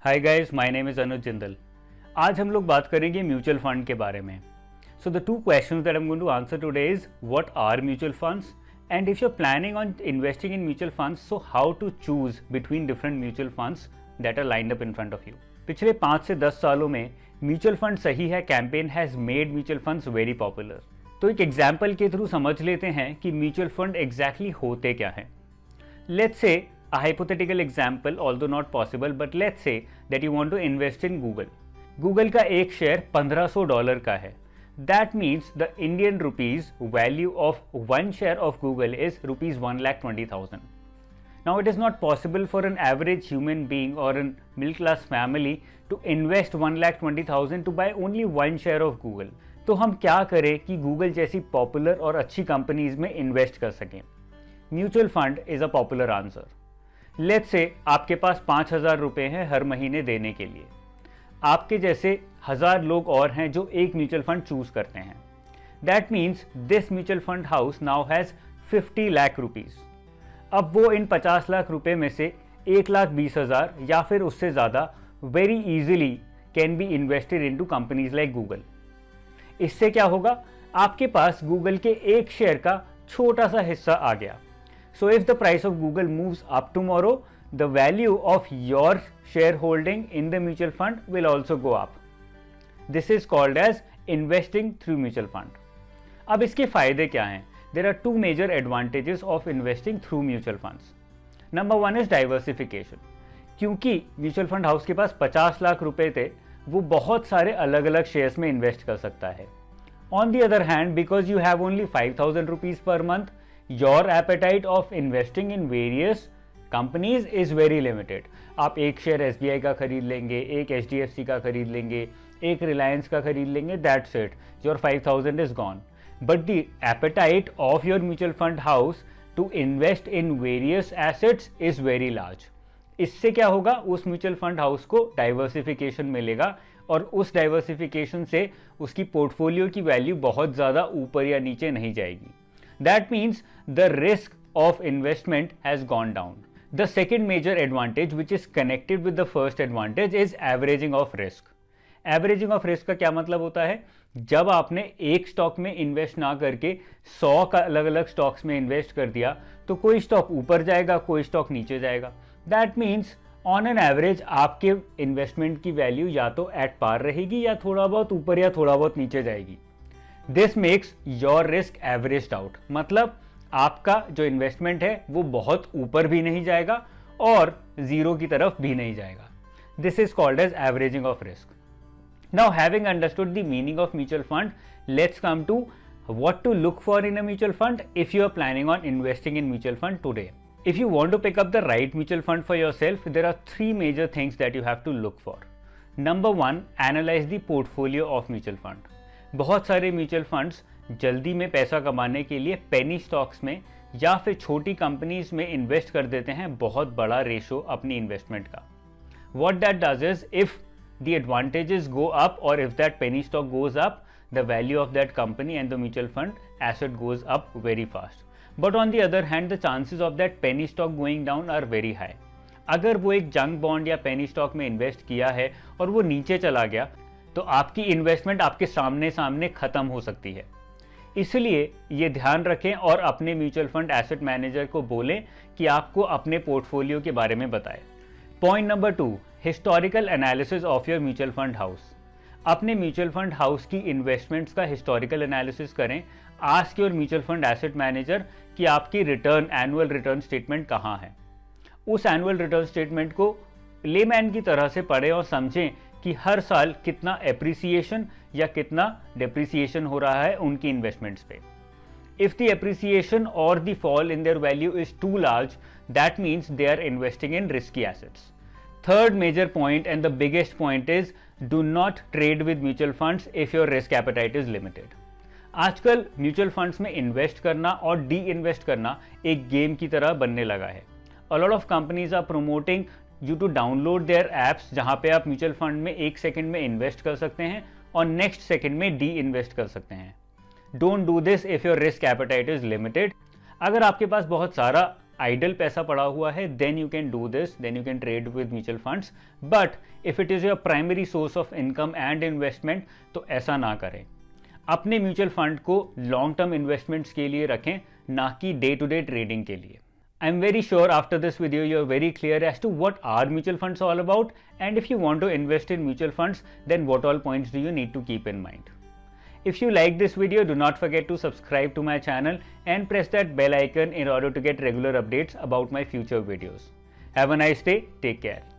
Hi guys, my name is Anuj Jindal. आज हम लोग बात करेंगे म्यूचुअल फंड के बारे में। So the two questions that I am going to answer today is what are mutual funds and if you are planning on investing in mutual funds, so how to choose between different mutual funds that are lined up in front of you. पिछले 5 से 10 सालों में mutual fund सही है campaign has made mutual funds very popular. तो एक example के through समझ लेते हैं कि म्यूचुअल फंड एग्जैक्टली होते क्या हैं। Let's say a hypothetical example, although not possible, but let's say that you want to invest in Google. Google का एक शेयर $1500 का है. That means the Indian rupees value of one share of Google is rupees 1,20,000. Now it is not possible for an average human being or a middle class family to invest 1,20,000 to buy only one share of Google. तो हम क्या करें कि Google जैसी popular और अच्छी companies में invest कर सकें? Mutual fund is a popular answer. Let's say आपके पास 5,000 रुपये हैं हर महीने देने के लिए। आपके जैसे 1000 लोग और हैं जो एक म्यूचुअल फंड चूज करते हैं। That means this mutual fund house now has 50 lakh rupees. अब वो इन 50 लाख रुपए में से 1,20,000 या फिर उससे ज़्यादा very easily can be invested into companies like Google. इससे क्या होगा? आपके पास गूगल के एक शेयर का छोटा सा हिस्सा आ गया। So if the price of Google moves up tomorrow, the value of your shareholding in the mutual fund will also go up. This is called as investing through mutual fund. अब इसके फायदे क्या हैं? There are two major advantages of investing through mutual funds. Number one is diversification. क्योंकि mutual fund house के पास 50 लाख रुपए थे, वो बहुत सारे अलग अलग शेयर्स में इन्वेस्ट कर सकता है। On the other hand, because you have only 5,000 rupees per month, your appetite of investing in various companies is very limited. आप एक शेयर SBI का खरीद लेंगे, एक HDFC का खरीद लेंगे, एक रिलायंस का खरीद लेंगे, that's it. Your 5,000 is gone. But the appetite of your mutual fund house to invest in various assets is very large. इससे क्या होगा? उस म्यूचुअल फंड हाउस को डाइवर्सिफिकेशन मिलेगा और उस डाइवर्सिफिकेशन से उसकी पोर्टफोलियो की वैल्यू बहुत ज़्यादा ऊपर या नीचे नहीं जाएगी। That means the risk of investment has gone down. The second major advantage, which is connected with the first advantage, is averaging of risk. Averaging of risk का क्या मतलब होता है? जब आपने एक स्टॉक में इन्वेस्ट ना करके 100 का अलग अलग स्टॉक्स में इन्वेस्ट कर दिया, तो कोई स्टॉक ऊपर जाएगा, कोई स्टॉक नीचे जाएगा। That means on an average आपके इन्वेस्टमेंट की वैल्यू या तो एट पार रहेगी या थोड़ा बहुत ऊपर या थोड़ा बहुत नीचे जाएगी। This makes your risk averaged out. मतलब आपका जो इन्वेस्टमेंट है वो बहुत ऊपर भी नहीं जाएगा और जीरो की तरफ भी नहीं जाएगा। This is called as averaging of risk. Now having understood the meaning of mutual fund, let's come to what to look for in a mutual fund if you are planning on investing in mutual fund today. If you want to pick up the right mutual fund for yourself, there are 3 major things that you have to look for. Number 1, analyze the portfolio of mutual fund. बहुत सारे mutual funds जल्दी में पैसा कमाने के लिए penny stocks में या फिर छोटी कंपनीज में इन्वेस्ट कर देते हैं बहुत बड़ा रेशो अपनी इन्वेस्टमेंट का। What that does is, if the advantages go up or if that penny stock goes up, the value of that company and the mutual fund asset goes up very fast. But on the other hand, the chances of that penny stock going down are very high. अगर वो एक junk bond या penny stock में invest किया है और वो नीचे चला गया, तो आपकी इन्वेस्टमेंट आपके सामने सामने खत्म हो सकती है। इसलिए ये ध्यान रखें और अपने म्यूचुअल फंड एसेट मैनेजर को बोलें कि आपको अपने पोर्टफोलियो के बारे में बताए। Point number 2, historical analysis of your mutual fund house. अपने म्यूचुअल फंड हाउस की इन्वेस्टमेंट्स का हिस्टोरिकल एनालिसिस करें। Ask your mutual fund asset manager कि आपकी रिटर्न, एनुअल रिटर्न स्टेटमेंट कहाँ है। उस एनुअल रिटर्न स्टेटमेंट को लेमैन की तरह से पढ़ें और समझें कि हर साल कितना एप्रिसिएशन या कितना डेप्रिसिएशन हो रहा है उनकी इन्वेस्टमेंट्स पे। इफ द एप्रिसिएशन और the fall in their value is too large, that means they are investing in risky assets. Third major point and the biggest point is, do not trade with mutual funds if your risk appetite is limited. आजकल mutual funds में invest करना और D invest करना एक game की तरह बनने लगा है। A lot of companies are promoting you to download their apps जहाँ पे आप म्यूचुअल फंड में 1 सेकंड में इन्वेस्ट कर सकते हैं और नेक्स्ट सेकंड में डी इन्वेस्ट कर सकते हैं। Don't do this if your risk appetite is limited. अगर आपके पास बहुत सारा आइडल पैसा पड़ा हुआ है, then you can do this, then you can trade with mutual funds. But if it is your primary source of income and investment, तो ऐसा ना करें. अपने म्यूचुअल फंड को लॉन्ग टर्म इन्वेस्टमेंट्स के लिए रखें, ना कि डे टू डे ट्रेडिंग के लिए. I'm very sure after this video you are very clear as to what are mutual funds all about, and if you want to invest in mutual funds, then what all points do you need to keep in mind. If you like this video, do not forget to subscribe to my channel and press that bell icon in order to get regular updates about my future videos. Have a nice day. Take care.